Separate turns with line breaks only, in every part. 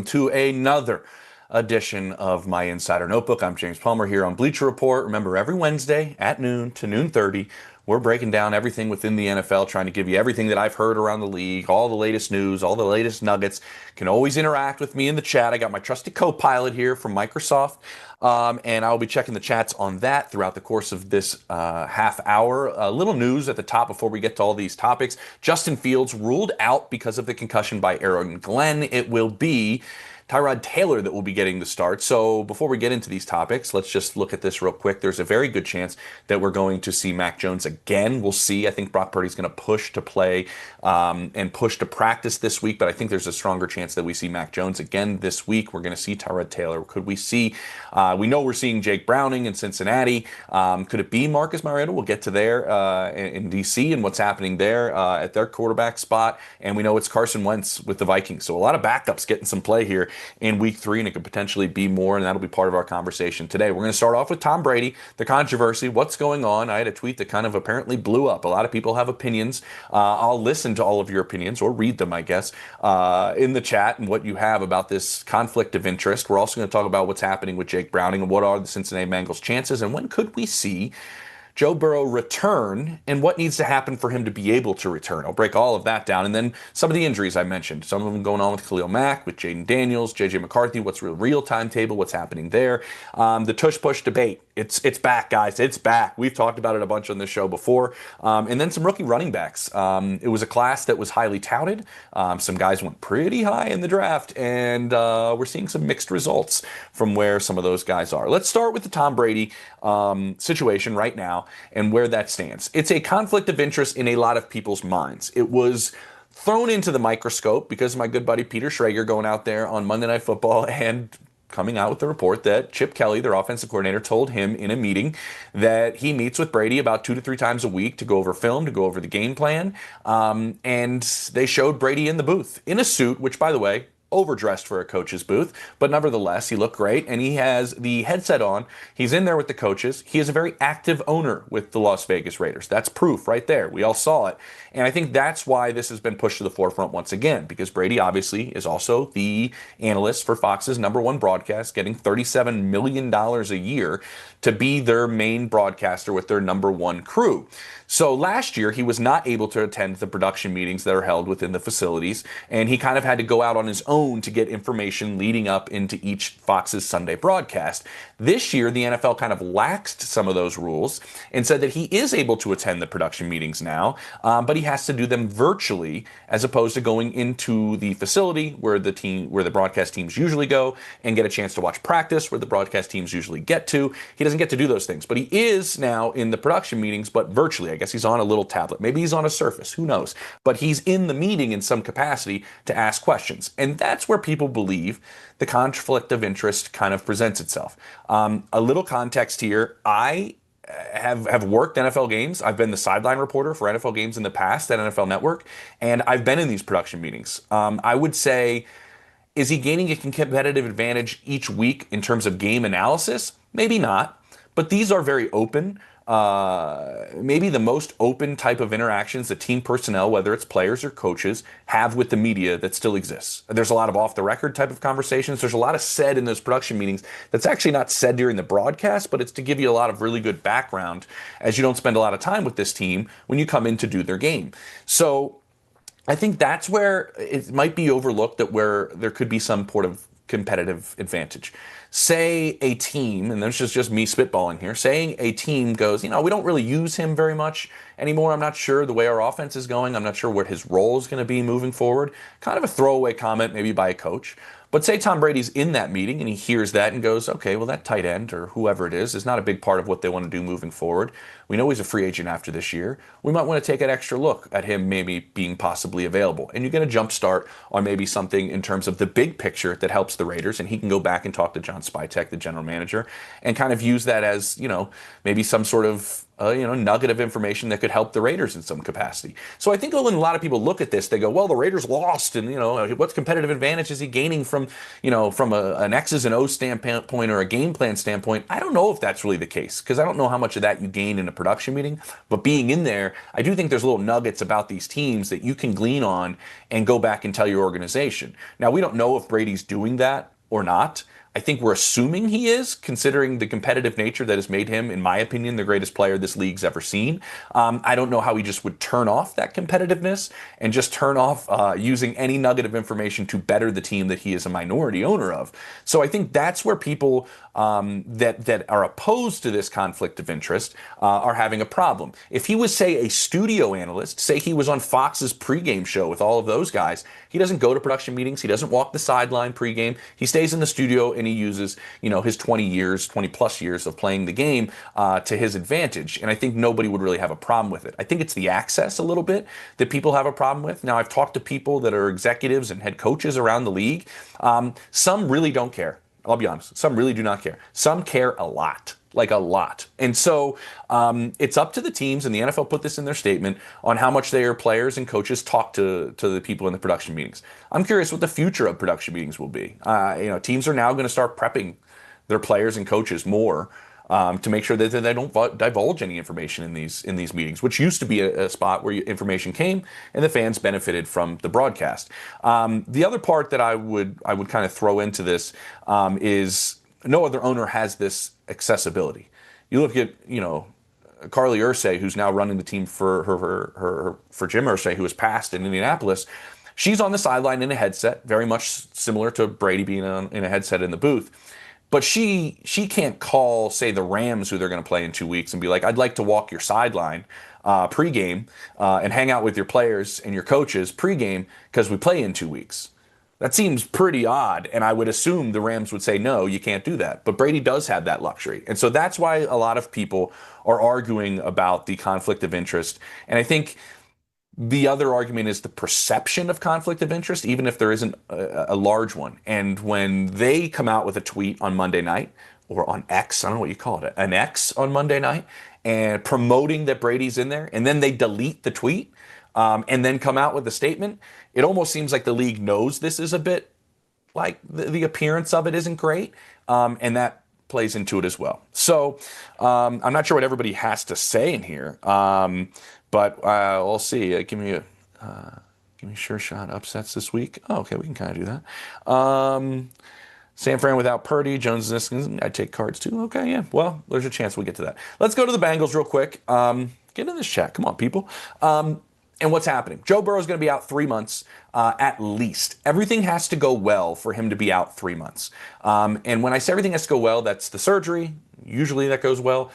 to another edition of my Insider Notebook. I'm James Palmer here on Bleacher Report. Remember, every Wednesday at noon to noon 30, we're breaking down everything within the NFL, trying to give you everything that I've heard around the league, all the latest news, all the latest nuggets. You can always interact with me in the chat. I got my trusty co-pilot here from Microsoft, and I'll be checking the chats on that throughout the course of this half hour. A little news at the top before we get to all these topics. Justin Fields ruled out because of the concussion by Aaron Glenn. It will be Tyrod Taylor that will be getting the start. So before we get into these topics, let's just look at this real quick. There's a very good chance that we're going to see Mac Jones again. We'll see. I think Brock Purdy's going to push to play and push to practice this week, but I think there's a stronger chance that we see Mac Jones again this week. We're going to see Tyrod Taylor. Could we see, we know we're seeing Jake Browning in Cincinnati. Could it be Marcus Mariota? We'll get to there in D.C. and what's happening there at their quarterback spot. And we know it's Carson Wentz with the Vikings. So a lot of backups getting some play here in week 3, and it could potentially be more, and that'll be part of our conversation today. We're going to start off with Tom Brady, the controversy, what's going on. I had a tweet that kind of apparently blew up. A lot of people have opinions. I'll listen to all of your opinions, or read them, I guess, in the chat and what you have about this conflict of interest. We're also going to talk about what's happening with Jake Browning and what are the Cincinnati Bengals' chances, and when could we see Joe Burrow return, and what needs to happen for him to be able to return. I'll break all of that down. And then some of the injuries I mentioned, some of them going on with Khalil Mack, with Jaden Daniels, J.J. McCarthy, what's the real timetable, what's happening there. The Tush Push debate, it's back, guys. It's back. We've talked about it a bunch on this show before. And then some rookie running backs. It was a class that was highly touted. Some guys went pretty high in the draft, and we're seeing some mixed results from where some of those guys are. Let's start with the Tom Brady situation right now and where that stands. It's a conflict of interest in a lot of people's minds. It was thrown into the microscope because of my good buddy Peter Schrager going out there on Monday Night Football and coming out with the report that Chip Kelly, their offensive coordinator, told him in a meeting that he meets with Brady about 2 to 3 times a week to go over film, to go over the game plan. And they showed Brady in the booth in a suit, which, by the way, overdressed for a coach's booth, but nevertheless, he looked great, and he has the headset on. He's in there with the coaches. He is a very active owner with the Las Vegas Raiders. That's proof right there. We all saw it. And I think that's why this has been pushed to the forefront once again, because Brady obviously is also the analyst for Fox's #1 broadcast, getting $37 million a year to be their main broadcaster with their #1 crew. So last year, he was not able to attend the production meetings that are held within the facilities, and he kind of had to go out on his own to get information leading up into each Fox's Sunday broadcast. This year, the NFL kind of laxed some of those rules and said that he is able to attend the production meetings now, but he has to do them virtually as opposed to going into the facility where the broadcast teams usually go and get a chance to watch practice where the broadcast teams usually get to. He doesn't get to do those things, but he is now in the production meetings, but virtually. I guess he's on a little tablet. Maybe he's on a Surface. Who knows? But he's in the meeting in some capacity to ask questions. And that's where people believe the conflict of interest kind of presents itself. A little context here. I have worked NFL games. I've been the sideline reporter for NFL games in the past at NFL Network, and I've been in these production meetings. I would say, is he gaining a competitive advantage each week in terms of game analysis? Maybe not, but these are very open. Maybe the most open type of interactions that team personnel, whether it's players or coaches, have with the media that still exists. There's a lot of off-the-record type of conversations. There's a lot of said in those production meetings that's actually not said during the broadcast, but it's to give you a lot of really good background as you don't spend a lot of time with this team when you come in to do their game. So I think that's where it might be overlooked, that where there could be some sort of competitive advantage. Say a team, and this is just me spitballing here, saying a team goes, we don't really use him very much anymore. I'm not sure the way our offense is going. I'm not sure what his role is going to be moving forward. Kind of a throwaway comment maybe by a coach. But say Tom Brady's in that meeting and he hears that and goes, okay, well, that tight end or whoever it is not a big part of what they want to do moving forward. We know he's a free agent after this year. We might want to take an extra look at him maybe being possibly available. And you get a jump start on maybe something in terms of the big picture that helps the Raiders. And he can go back and talk to John Spytek, the general manager, and kind of use that as, maybe some sort of nugget of information that could help the Raiders in some capacity. So I think when a lot of people look at this, they go, well, the Raiders lost, and what's competitive advantage is he gaining from an X's and O's standpoint or a game plan standpoint? I don't know if that's really the case, because I don't know how much of that you gain in a production meeting. But being in there, I do think there's little nuggets about these teams that you can glean on and go back and tell your organization. Now, we don't know if Brady's doing that or not. I think we're assuming he is, considering the competitive nature that has made him, in my opinion, the greatest player this league's ever seen. I don't know how he just would turn off that competitiveness and just turn off using any nugget of information to better the team that he is a minority owner of. So I think that's where people that are opposed to this conflict of interest are having a problem. If he was, say, a studio analyst, say he was on Fox's pregame show with all of those guys, he doesn't go to production meetings, he doesn't walk the sideline pregame, he stays in the studio and he uses, his 20 plus years of playing the game to his advantage. And I think nobody would really have a problem with it. I think it's the access a little bit that people have a problem with. Now, I've talked to people that are executives and head coaches around the league. Some really don't care. I'll be honest. Some really do not care. Some care a lot. Like a lot. And so it's up to the teams, and the NFL put this in their statement, on how much their players and coaches talk to the people in the production meetings. I'm curious what the future of production meetings will be. Teams are now going to start prepping their players and coaches more to make sure that they don't divulge any information in these meetings, which used to be a spot where information came and the fans benefited from the broadcast. The other part that I would kind of throw into this is no other owner has this accessibility. You look at, Carly Ursay, who's now running the team for Jim Ursay, who has passed in Indianapolis. She's on the sideline in a headset, very much similar to Brady being in a headset in the booth. But she can't call, say, the Rams, who they're going to play in 2 weeks, and be like, I'd like to walk your sideline pregame and hang out with your players and your coaches pregame because we play in 2 weeks. That seems pretty odd, and I would assume the Rams would say, no, you can't do that. But Brady does have that luxury. And so that's why a lot of people are arguing about the conflict of interest. And I think the other argument is the perception of conflict of interest, even if there isn't a large one. And when they come out with a tweet on Monday night, or on X, I don't know what you call it, an X on Monday night, and promoting that Brady's in there, and then they delete the tweet, and then come out with a statement, it almost seems like the league knows this is a bit like the appearance of it isn't great, and that plays into it as well. So I'm not sure what everybody has to say in here, but we'll see. Give me a sure shot upsets this week. Oh, okay, we can kind of do that. San Fran without Purdy, Jones and I'd take Cards too. Okay, yeah. Well, there's a chance we'll get to that. Let's go to the Bengals real quick. Get in this chat. Come on, people. And what's happening? Joe Burrow's going to be out 3 months at least. Everything has to go well for him to be out 3 months. And when I say everything has to go well, that's the surgery. Usually that goes well.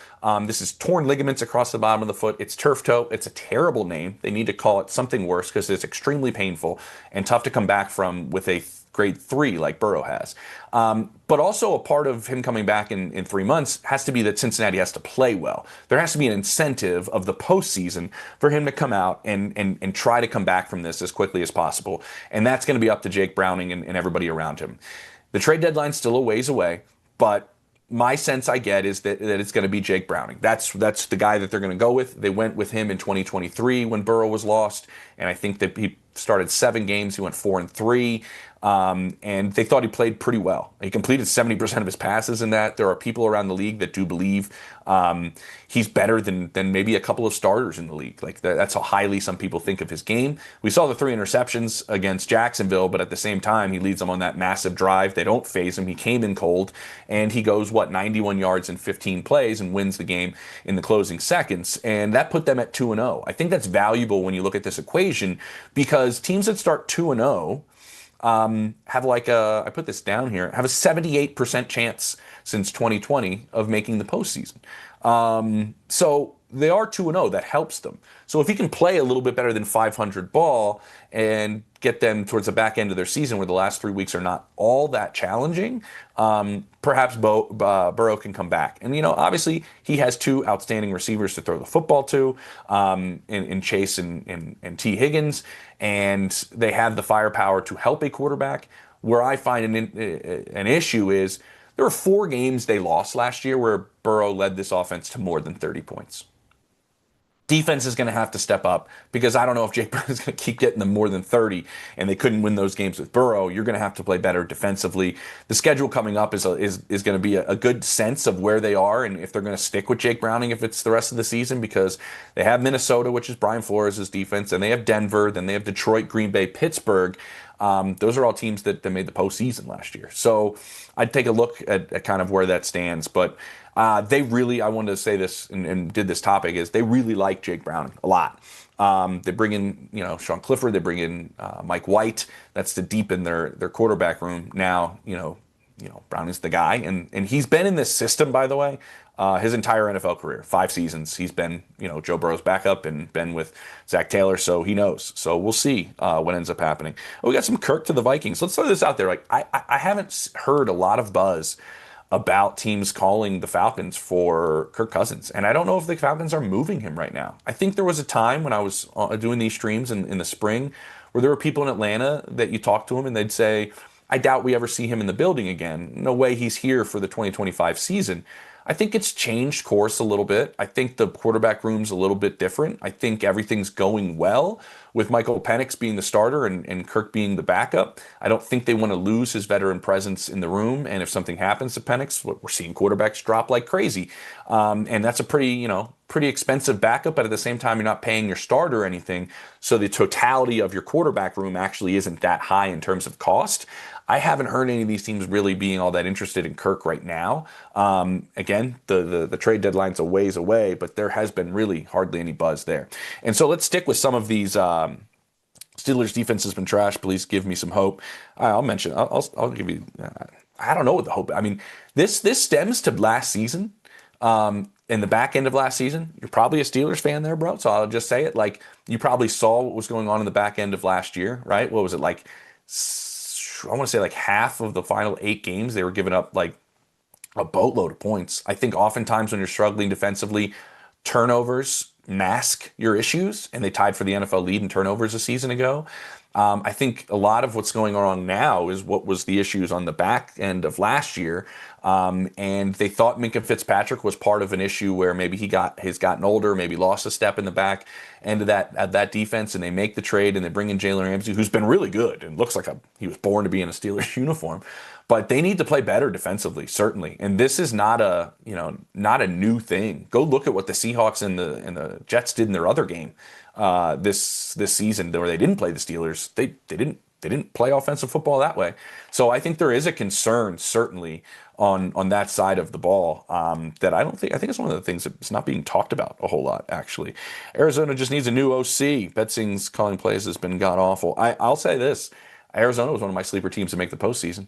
This is torn ligaments across the bottom of the foot. It's turf toe. It's a terrible name. They need to call it something worse because it's extremely painful and tough to come back from with a grade 3 like Burrow has. But also a part of him coming back in 3 months has to be that Cincinnati has to play well. There has to be an incentive of the postseason for him to come out and try to come back from this as quickly as possible. And that's going to be up to Jake Browning and everybody around him. The trade deadline's still a ways away, but my sense I get is that it's going to be Jake Browning. That's the guy that they're going to go with. They went with him in 2023 when Burrow was lost, and I think that he started 7 games. He went 4-3. And they thought he played pretty well. He completed 70% of his passes in that. There are people around the league that do believe he's better than maybe a couple of starters in the league. Like that's how highly some people think of his game. We saw the 3 interceptions against Jacksonville, but at the same time, he leads them on that massive drive. They don't phase him. He came in cold, and he goes, 91 yards in 15 plays and wins the game in the closing seconds. And that put them at 2-0. I think that's valuable when you look at this equation because teams that start 2-0 have I put this down here, have a 78% chance since 2020 of making the postseason. So they are 2-0. That helps them. So if he can play a little bit better than 500 ball and get them towards the back end of their season where the last 3 weeks are not all that challenging, perhaps Burrow can come back. And, obviously he has 2 outstanding receivers to throw the football to in Chase and T. Higgins, and they have the firepower to help a quarterback. Where I find an issue is there were 4 games they lost last year where Burrow led this offense to more than 30 points. Defense is going to have to step up because I don't know if Jake Brown is going to keep getting them more than 30, and they couldn't win those games with Burrow. You're going to have to play better defensively. The schedule coming up is going to be a good sense of where they are and if they're going to stick with Jake Browning if it's the rest of the season, because they have Minnesota, which is Brian Flores' defense, and they have Denver, then they have Detroit, Green Bay, Pittsburgh. Those are all teams that made the postseason last year. So I'd take a look at kind of where that stands. But they really, I wanted to say this and did this topic, is they really like Jake Browning a lot. They bring in, Sean Clifford. They bring in Mike White. That's to deepen their quarterback room. Now, Browning's the guy, and he's been in this system, by the way, his entire NFL career, 5 seasons. He's been, Joe Burrow's backup and been with Zach Taylor, so he knows. So we'll see what ends up happening. We got some Kirk to the Vikings. Let's throw this out there. Like I haven't heard a lot of buzz about teams calling the Falcons for Kirk Cousins. And I don't know if the Falcons are moving him right now. I think there was a time when I was doing these streams in the spring where there were people in Atlanta that you talk to him and they'd say, I doubt we ever see him in the building again. No way he's here for the 2025 season. I think it's changed course a little bit. I think the quarterback room's a little bit different. I think everything's going well with Michael Penix being the starter and Kirk being the backup. I don't think they want to lose his veteran presence in the room. And if something happens to Penix, we're seeing quarterbacks drop like crazy. And that's a pretty expensive backup, but at the same time, you're not paying your starter or anything. So the totality of your quarterback room actually isn't that high in terms of cost. I haven't heard any of these teams really being all that interested in Kirk right now. Again, the trade deadline's a ways away, but there has been really hardly any buzz there. And so let's stick with some of these. Steelers defense has been trash. Please give me some hope. I'll mention. I'll give you. I don't know what the hope. I mean, this stems to last season. In the back end of last season, you're probably a Steelers fan there, bro. So I'll just say it. Like, you probably saw what was going on in the back end of last year, right? What was it like? I want to say like half of the final 8 games, they were giving up like a boatload of points. I think oftentimes when you're struggling defensively, turnovers mask your issues, and they tied for the NFL lead in turnovers a season ago. I think a lot of what's going on now is what was the issues on the back end of last year. And they thought Minka Fitzpatrick was part of an issue where maybe he's gotten older, maybe lost a step in the back end of that defense, and they make the trade and they bring in Jalen Ramsey, who's been really good and looks like he was born to be in a Steelers uniform. But they need to play better defensively, certainly. And this is not a new thing. Go look at what the Seahawks and the Jets did in their other game this season, where they didn't play the Steelers. They didn't play offensive football that way. So I think there is a concern, certainly, on that side of the ball, that I think it's one of the things that's not being talked about a whole lot, actually. Arizona just needs a new OC. Betsing's calling plays has been god awful. I'll say this. Arizona was one of my sleeper teams to make the postseason.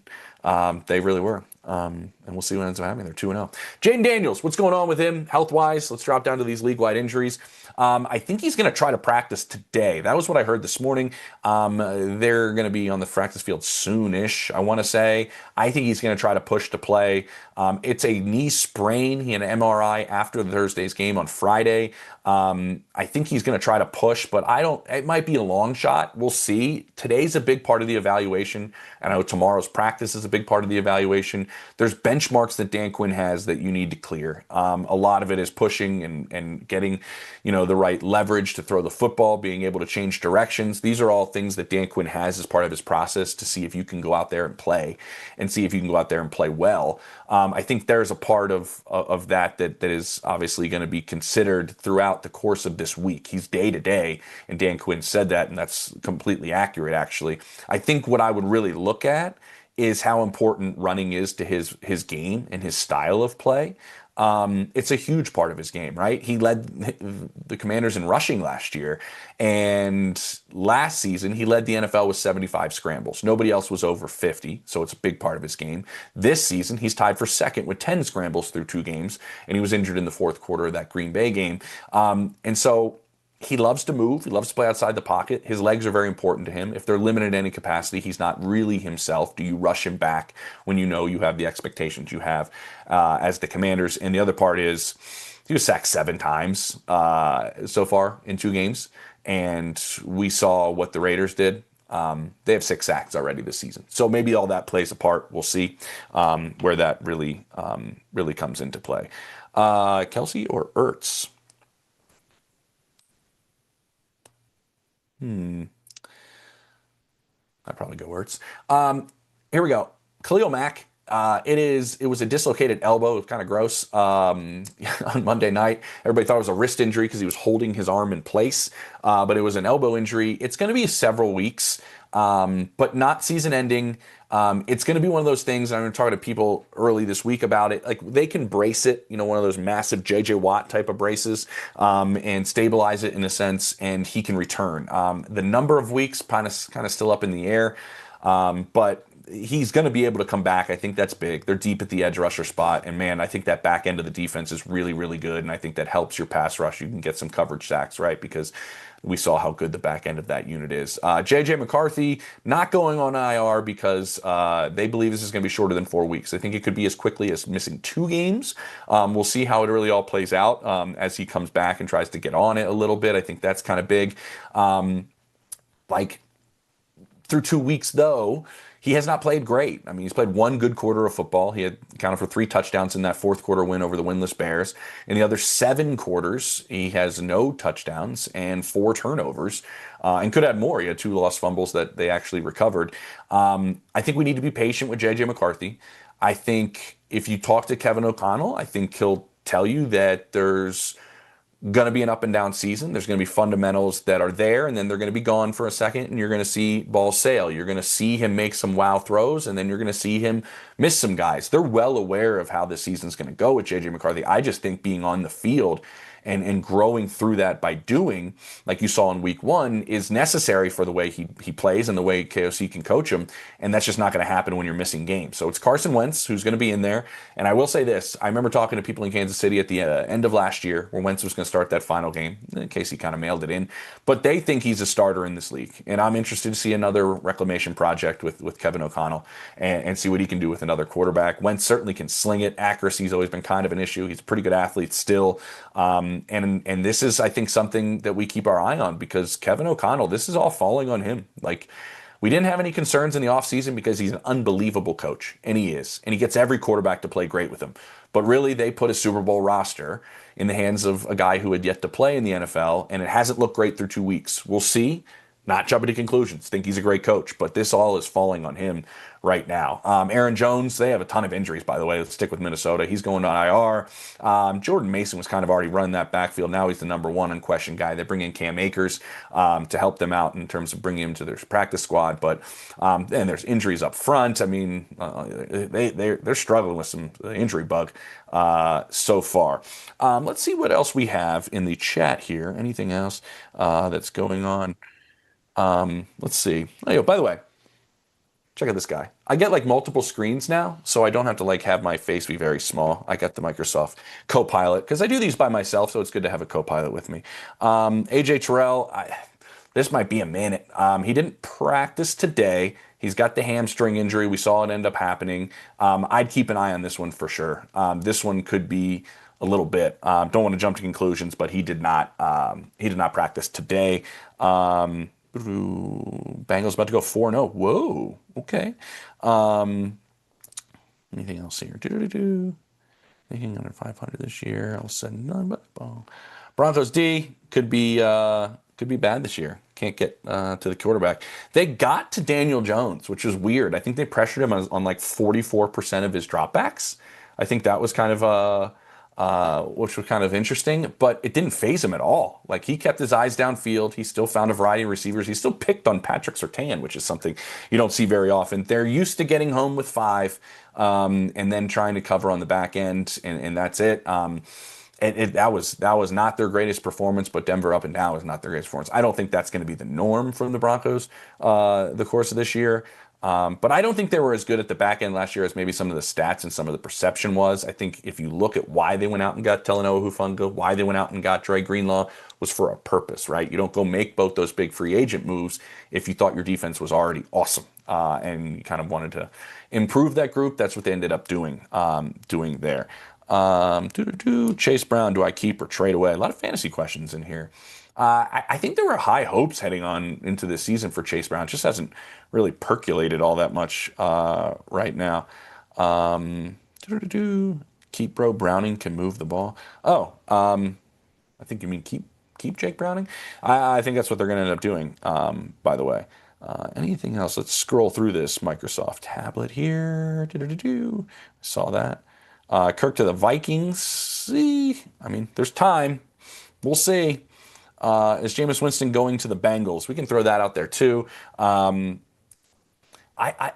They really were. And we'll see what ends up happening. They're 2-0. Jaden Daniels, what's going on with him health-wise? Let's drop down to these league-wide injuries. I think he's going to try to practice today. That was what I heard this morning. They're going to be on the practice field soonish, I want to say. I think he's going to try to push to play. It's a knee sprain. He had an MRI after Thursday's game on Friday. I think he's going to try to push, but it might be a long shot. We'll see. Today's a big part of the evaluation. And I know tomorrow's practice is a big part of the evaluation. There's benchmarks that Dan Quinn has that you need to clear. A lot of it is pushing and getting, the right leverage to throw the football, being able to change directions. These are all things that Dan Quinn has as part of his process to see if you can go out there and play and see if you can go out there and play well. I think there's a part of that is obviously going to be considered throughout the course of this week. He's day to day, and Dan Quinn said that, and that's completely accurate, actually. I think what I would really look at is how important running is to his game and his style of play. It's a huge part of his game, right? He led the Commanders in rushing last year, and last season he led the NFL with 75 scrambles. Nobody else was over 50, so it's a big part of his game. This season he's tied for second with 10 scrambles through 2 games, and he was injured in the fourth quarter of that Green Bay game. And so he loves to move. He loves to play outside the pocket. His legs are very important to him. If they're limited in any capacity, he's not really himself. Do you rush him back when you know you have the expectations you have as the Commanders? And the other part is he was sacked 7 times so far in 2 games. And we saw what the Raiders did. They have 6 sacks already this season. So maybe all that plays a part. We'll see where that really comes into play. Kelsey or Ertz? That probably go words. Here we go. Khalil Mack. It was a dislocated elbow. It was kind of gross. On Monday night, everybody thought it was a wrist injury because he was holding his arm in place, but it was an elbow injury. It's going to be several weeks, but not season ending. It's going to be one of those things. I'm going to talk to people early this week about it. Like they can brace it, one of those massive JJ Watt type of braces, and stabilize it in a sense, and he can return. The number of weeks kind of still up in the air, but he's going to be able to come back. I think that's big. They're deep at the edge rusher spot, and man, I think that back end of the defense is really, really good, and I think that helps your pass rush. You can get some coverage sacks, right? Because we saw how good the back end of that unit is. J.J. McCarthy not going on IR because they believe this is going to be shorter than 4 weeks. I think it could be as quickly as missing 2 games. We'll see how it really all plays out as he comes back and tries to get on it a little bit. I think that's kind of big. Like through 2 weeks, though, he has not played great. I mean, he's played one good quarter of football. He had accounted for 3 touchdowns in that fourth quarter win over the winless Bears. In the other 7 quarters, he has no touchdowns and 4 turnovers, and could have more. He had 2 lost fumbles that they actually recovered. I think we need to be patient with J.J. McCarthy. I think if you talk to Kevin O'Connell, I think he'll tell you that there's going to be an up and down season. There's going to be fundamentals that are there, and then they're going to be gone for a second, and you're going to see balls sail. You're going to see him make some wow throws, and then you're going to see him miss some guys. They're well aware of how this season's going to go with J.J. McCarthy. I just think being on the field and growing through that by doing, like you saw in week 1, is necessary for the way he plays and the way KOC can coach him. And that's just not going to happen when you're missing games. So it's Carson Wentz who's going to be in there. And I will say this, I remember talking to people in Kansas City at the end of last year where Wentz was going to start that final game. KC kind of mailed it in. But they think he's a starter in this league. And I'm interested to see another reclamation project with Kevin O'Connell and see what he can do with another quarterback. Wentz certainly can sling it. Accuracy's always been kind of an issue. He's a pretty good athlete still. And this is, I think, something that we keep our eye on because Kevin O'Connell, this is all falling on him. Like, we didn't have any concerns in the offseason because he's an unbelievable coach, and he is. And he gets every quarterback to play great with him. But really, they put a Super Bowl roster in the hands of a guy who had yet to play in the NFL, and it hasn't looked great through 2 weeks. We'll see. Not jumping to conclusions. Think he's a great coach, but this all is falling on him right now. Aaron Jones, they have a ton of injuries, by the way. Let's stick with Minnesota. He's going to IR. Jordan Mason was kind of already running that backfield. Now he's the number 1 unquestioned guy. They bring in Cam Akers to help them out in terms of bringing him to their practice squad. But and there's injuries up front. I mean, they're struggling with some injury bug so far. Let's see what else we have in the chat here. Anything else that's going on? Let's see. Oh, by the way, check out this guy. I get like multiple screens now, so I don't have to like have my face be very small. I got the Microsoft Copilot because I do these by myself, so it's good to have a Copilot with me. AJ Terrell, this might be a minute. He didn't practice today. He's got the hamstring injury. We saw it end up happening. I'd keep an eye on this one for sure. This one could be a little bit. Don't want to jump to conclusions, but he did not practice today. Bengals about to go 4-0. Whoa. Okay. Anything else here? Anything under 500 this year? All said none but ball. Broncos D could be bad this year. Can't get to the quarterback. They got to Daniel Jones, which is weird. I think they pressured him on like 44% of his dropbacks. I think that was kind of which was kind of interesting, but it didn't faze him at all. Like, he kept his eyes downfield. He still found a variety of receivers. He still picked on Patrick Surtain, which is something you don't see very often. They're used to getting home with 5 and then trying to cover on the back end, and that's it. That was not their greatest performance, but Denver up and down was not their greatest performance. I don't think that's going to be the norm from the Broncos the course of this year. But I don't think they were as good at the back end last year as maybe some of the stats and some of the perception was. I think if you look at why they went out and got Talanoa Hufanga, why they went out and got Dre Greenlaw, was for a purpose, right? You don't go make both those big free agent moves if you thought your defense was already awesome and you kind of wanted to improve that group. That's what they ended up doing there. Chase Brown, do I keep or trade away? A lot of fantasy questions in here. I think there were high hopes heading on into this season for Chase Brown. It just hasn't really percolated all that much right now. Keep bro Browning can move the ball. I think you mean keep keep Jake Browning. I think that's what they're going to end up doing. By the way, anything else? Let's scroll through this Microsoft tablet here. Do saw that. Kirk to the Vikings. See, I mean, there's time. We'll see. Is Jameis Winston going to the Bengals? We can throw that out there too. I, I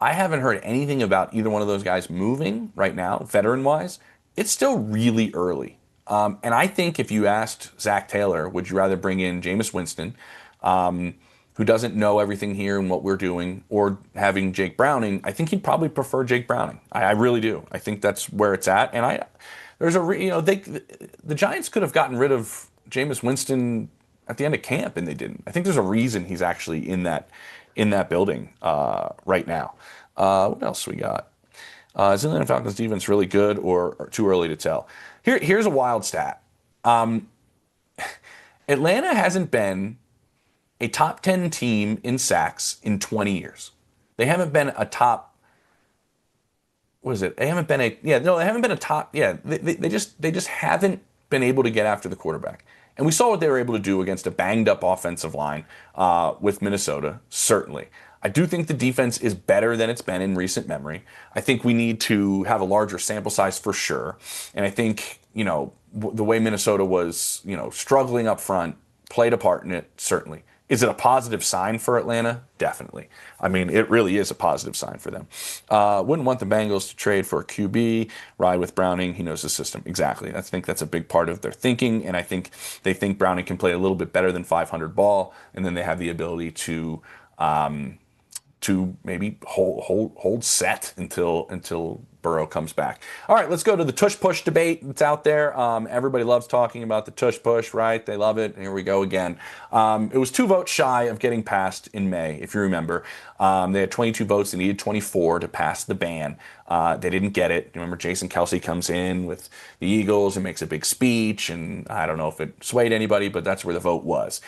I haven't heard anything about either one of those guys moving right now, veteran wise. It's still really early. And I think if you asked Zach Taylor, would you rather bring in Jameis Winston, who doesn't know everything here and what we're doing, or having Jake Browning? I think he'd probably prefer Jake Browning. I really do. I think that's where it's at. And the Giants could have gotten rid of Jameis Winston at the end of camp, and they didn't. I think there's a reason he's actually in that building right now. What else we got? Is the Atlanta Falcons defense really good, or too early to tell? Here's a wild stat. Atlanta hasn't been a top 10 team in sacks in 20 years. They haven't been a top. What is it? They haven't been a yeah. No, they haven't been a top. Yeah, they just haven't been able to get after the quarterback. And we saw what they were able to do against a banged up offensive line with Minnesota, certainly. I do think the defense is better than it's been in recent memory. I think we need to have a larger sample size for sure. And I think, the way Minnesota was, struggling up front played a part in it, certainly. Is it a positive sign for Atlanta? Definitely. I mean, it really is a positive sign for them. Wouldn't want the Bengals to trade for a QB, ride with Browning. He knows the system. Exactly. I think that's a big part of their thinking, and I think they think Browning can play a little bit better than 500 ball, and then they have the ability to maybe hold set until Burrow comes back. All right, let's go to the Tush Push debate that's out there. Everybody loves talking about the Tush Push, right? They love it. Here we go again. It was 2 votes shy of getting passed in May, if you remember. They had 22 votes. They needed 24 to pass the ban. They didn't get it. Remember, Jason Kelsey comes in with the Eagles and makes a big speech, and I don't know if it swayed anybody, but that's where the vote was.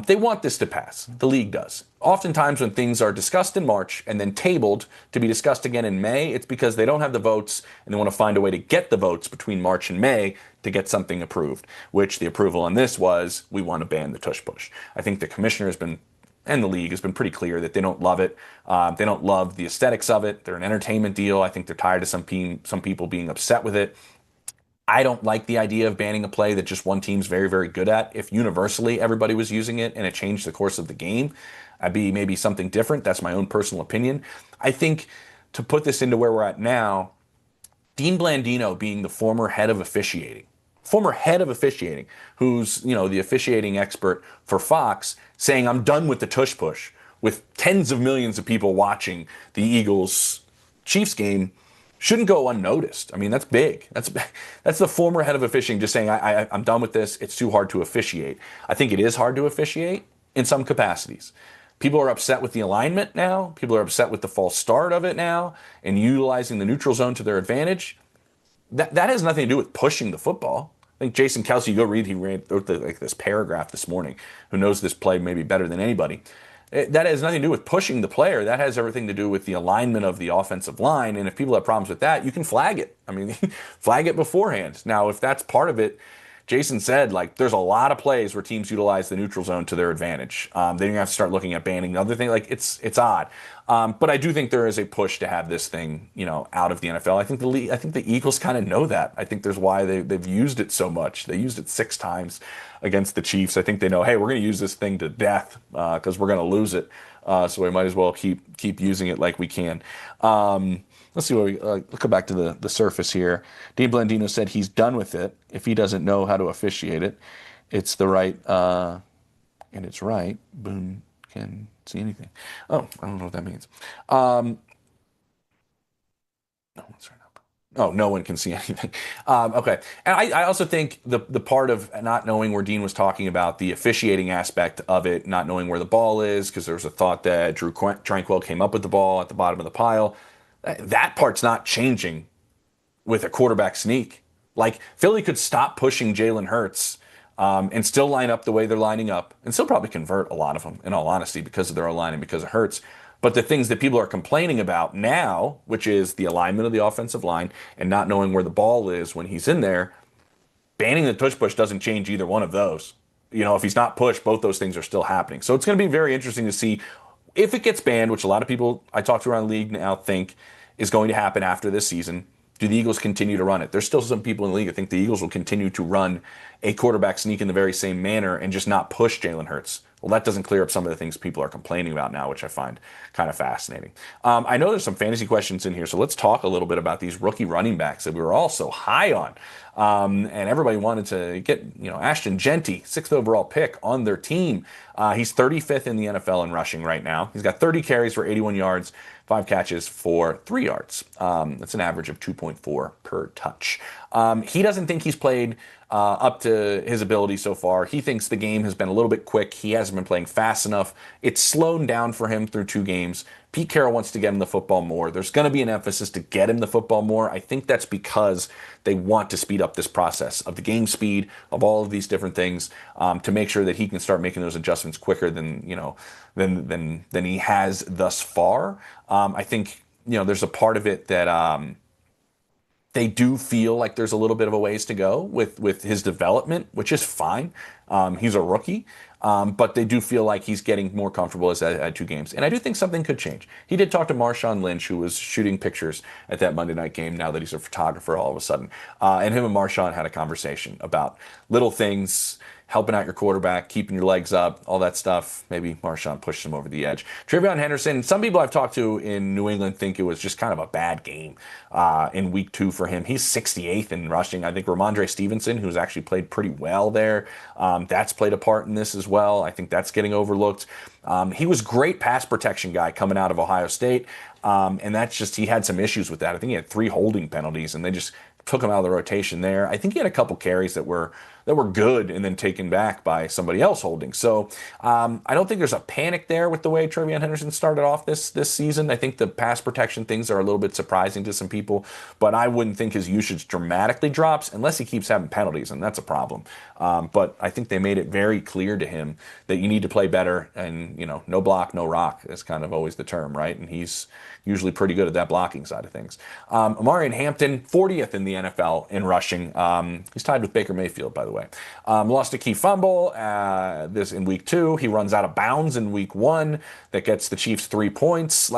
They want this to pass. The league does. Oftentimes when things are discussed in March and then tabled to be discussed again in May, it's because they don't have the votes and they want to find a way to get the votes between March and May to get something approved, which the approval on this was, we want to ban the Tush Push. I think the commissioner has been, and the league has been pretty clear that they don't love it. They don't love the aesthetics of it. They're an entertainment deal. I think they're tired of some people being upset with it. I don't like the idea of banning a play that just one team's very, very good at. If universally everybody was using it and it changed the course of the game, I'd be maybe something different. That's my own personal opinion. I think to put this into where we're at now, Dean Blandino being the former head of officiating, who's, the officiating expert for Fox, saying, I'm done with the Tush Push, with tens of millions of people watching the Eagles-Chiefs game, shouldn't go unnoticed. I mean, that's big. That's the former head of officiating just saying, I'm done with this. It's too hard to officiate. I think it is hard to officiate in some capacities. People are upset with the alignment now. People are upset with the false start of it now and utilizing the neutral zone to their advantage. That has nothing to do with pushing the football. I think Jason Kelsey, go read, he wrote this paragraph this morning, who knows this play maybe better than anybody. That has nothing to do with pushing the player. That has everything to do with the alignment of the offensive line. And if people have problems with that, you can flag it. I mean, flag it beforehand. Now, if that's part of it, Jason said, there's a lot of plays where teams utilize the neutral zone to their advantage. Then you have to start looking at banning other things. It's odd. But I do think there is a push to have this thing, out of the NFL. I think the Eagles kind of know that. I think there's why they've used it so much. They used it 6 times against the Chiefs. I think they know, hey, we're going to use this thing to death because we're going to lose it. So we might as well keep using it like we can. Let's see what let's go back to the surface here. Dean Blandino said he's done with it if he doesn't know how to officiate it. It's the right, and it's right. Boone can see anything. Oh, I don't know what that means. No, let's turn up. Oh, no one can see anything. Okay. And I also think the part of not knowing where Dean was talking about, the officiating aspect of it, not knowing where the ball is, because there was a thought that Drew Tranquill came up with the ball at the bottom of the pile. That part's not changing with a quarterback sneak. Philly could stop pushing Jalen Hurts and still line up the way they're lining up and still probably convert a lot of them, in all honesty, because of their alignment, because of Hurts. But the things that people are complaining about now, which is the alignment of the offensive line and not knowing where the ball is when he's in there, banning the tush push doesn't change either one of those. If he's not pushed, both those things are still happening. So it's going to be very interesting to see if it gets banned, which a lot of people I talk to around the league now think is going to happen after this season. Do the Eagles continue to run it? There's still some people in the league that think the Eagles will continue to run a quarterback sneak in the very same manner and just not push Jalen Hurts. Well, that doesn't clear up some of the things people are complaining about now, which I find kind of fascinating. I know there's some fantasy questions in here, so let's talk a little bit about these rookie running backs that we were all so high on. And everybody wanted to get, Ashton Genty, 6th overall pick on their team. He's 35th in the NFL in rushing right now. He's got 30 carries for 81 yards, 5 catches for 3 yards. That's an average of 2.4 per touch. He doesn't think he's played up to his ability so far. He thinks the game has been a little bit quick. He hasn't been playing fast enough. It's slowed down for him through 2 games. Pete Carroll wants to get him the football more. There's going to be an emphasis to get him the football more. I think that's because they want to speed up this process of the game speed, of all of these different things, to make sure that he can start making those adjustments quicker than he has thus far. I think there's a part of it that they do feel like there's a little bit of a ways to go with his development, which is fine. He's a rookie. But they do feel like he's getting more comfortable as at 2 games. And I do think something could change. He did talk to Marshawn Lynch, who was shooting pictures at that Monday night game now that he's a photographer all of a sudden. And him and Marshawn had a conversation about little things, helping out your quarterback, keeping your legs up, all that stuff. Maybe Marshawn pushed him over the edge. Trevion Henderson, some people I've talked to in New England think it was just kind of a bad game in week 2 for him. He's 68th in rushing. I think Ramondre Stevenson, who's actually played pretty well there, that's played a part in this as well. I think that's getting overlooked. He was great pass protection guy coming out of Ohio State, and that's just, he had some issues with that. I think he had 3 holding penalties, and they just took him out of the rotation there. I think he had a couple carries that were good and then taken back by somebody else holding. So I don't think there's a panic there with the way Trevion Henderson started off this season. I think the pass protection things are a little bit surprising to some people, but I wouldn't think his usage dramatically drops unless he keeps having penalties, and that's a problem. But I think they made it very clear to him that you need to play better, and no block, no rock is kind of always the term, right? And he's usually pretty good at that blocking side of things. Amarian Hampton, 40th in the NFL in rushing. He's tied with Baker Mayfield, by the way. Lost a key fumble this in week 2. He runs out of bounds in week 1. That gets the Chiefs 3 points.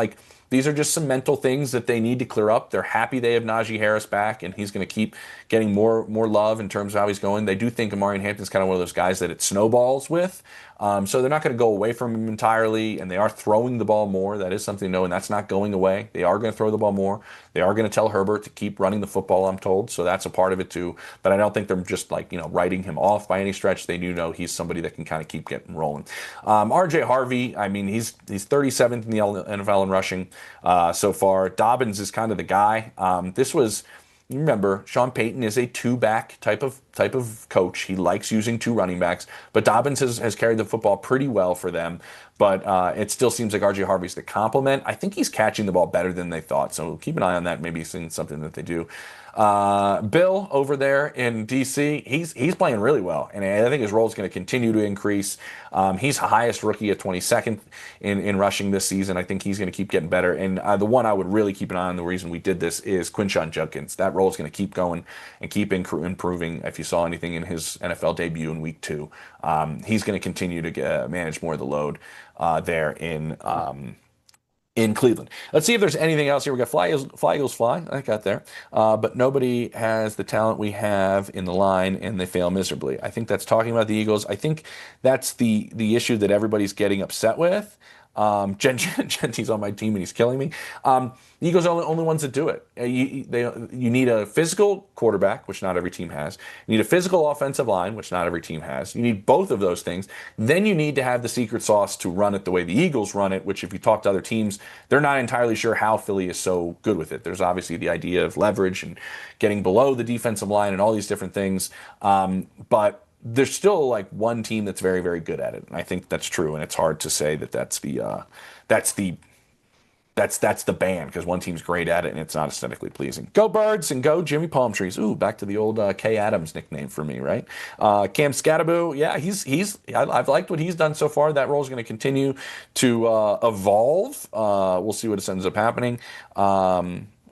These are just some mental things that they need to clear up. They're happy they have Najee Harris back, and he's going to keep getting more love in terms of how he's going. They do think Amarian Hampton's kind of one of those guys that it snowballs with. So they're not going to go away from him entirely, and they are throwing the ball more. That is something to know, and that's not going away. They are going to throw the ball more. They are going to tell Herbert to keep running the football, I'm told, so that's a part of it too. But I don't think they're just writing him off by any stretch. They do know he's somebody that can kind of keep getting rolling. R.J. Harvey, I mean, he's 37th in the NFL in rushing so far. Dobbins is kind of the guy. You remember, Sean Payton is a 2-back type of coach. He likes using 2 running backs, but Dobbins has carried the football pretty well for them. But it still seems like R.J. Harvey's the complement. I think he's catching the ball better than they thought, so keep an eye on that. Maybe seeing something that they do. Bill over there in D.C., he's playing really well, and I think his role is going to continue to increase. He's the highest rookie at 22nd in rushing this season. I think he's going to keep getting better. And the one I would really keep an eye on, the reason we did this, is Quinshon Judkins. That role is going to keep going and keep improving. If you saw anything in his NFL debut in week 2, he's going to continue to manage more of the load there in Cleveland. Let's see if there's anything else here. We got Fly Eagles Fly. I got there. But nobody has the talent we have in the line, and they fail miserably. I think that's talking about the Eagles. I think that's the issue that everybody's getting upset with. Genty's on my team and he's killing me. The Eagles are the only ones that do it. You need a physical quarterback, which not every team has. You need a physical offensive line, which not every team has. You need both of those things. Then you need to have the secret sauce to run it the way the Eagles run it, which if you talk to other teams, they're not entirely sure how Philly is so good with it. There's obviously the idea of leverage and getting below the defensive line and all these different things. But there's still one team that's very, very good at it, and I think that's true. And it's hard to say that that's the band, because one team's great at it and it's not aesthetically pleasing. Go Birds and go Jimmy Palm Trees. Ooh, back to the old Kay Adams nickname for me, right? Cam Scattaboo, yeah, I've liked what he's done so far. That role is going to continue to evolve. We'll see what ends up happening.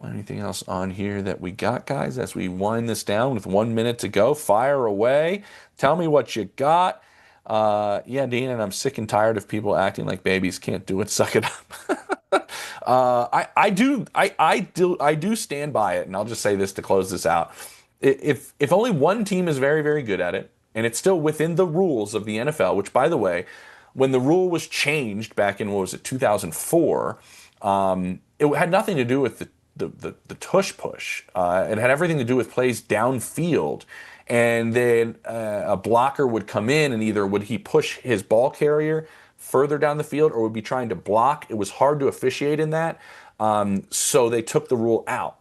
Anything else on here that we got, guys, as we wind this down with 1 minute to go? Fire away. Tell me what you got. Yeah, Dean, and I'm sick and tired of people acting like babies can't do it. Suck it up. I do stand by it, and I'll just say this to close this out. If only one team is very, very good at it, and it's still within the rules of the NFL, which, by the way, when the rule was changed back in, what was it, 2004, it had nothing to do with the tush push. It had everything to do with plays downfield. And then a blocker would come in, and either would he push his ball carrier further down the field or would be trying to block. It was hard to officiate in that. So they took the rule out.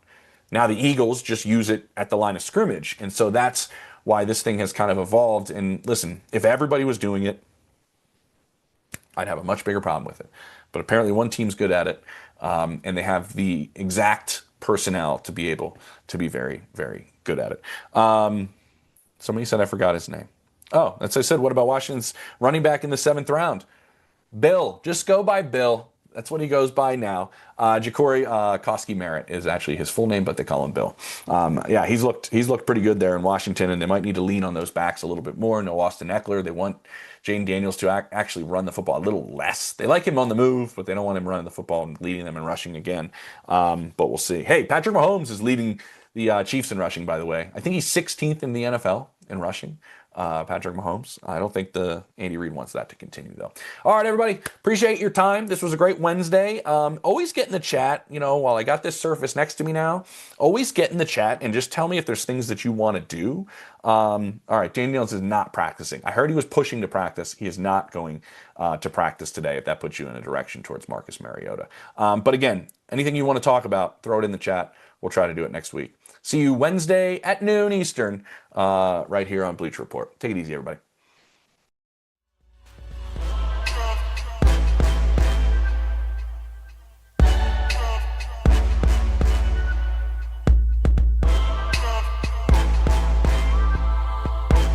Now the Eagles just use it at the line of scrimmage. And so that's why this thing has kind of evolved. And listen, if everybody was doing it, I'd have a much bigger problem with it. But apparently one team's good at it, and they have the exact personnel to be able to be very, very good at it. Somebody said I forgot his name. Oh, that's what I said. What about Washington's running back in the 7th round? Bill. Just go by Bill. That's what he goes by now. Ja'Cory Koski Merritt is actually his full name, but they call him Bill. Yeah, he's looked pretty good there in Washington, and they might need to lean on those backs a little bit more. No Austin Eckler. They want Jane Daniels to actually run the football a little less. They like him on the move, but they don't want him running the football and leading them in rushing again. But we'll see. Hey, Patrick Mahomes is leading the Chiefs in rushing, by the way. I think he's 16th in the NFL in rushing. Patrick Mahomes. I don't think the Andy Reid wants that to continue, though. All right, everybody. Appreciate your time. This was a great Wednesday. Always get in the chat, while I got this Surface next to me now, always get in the chat and just tell me if there's things that you want to do. All right, Daniels is not practicing. I heard he was pushing to practice. He is not going to practice today, if that puts you in a direction towards Marcus Mariota. But again, anything you want to talk about, throw it in the chat. We'll try to do it next week. See you Wednesday at noon Eastern, right here on Bleacher Report. Take it easy, everybody.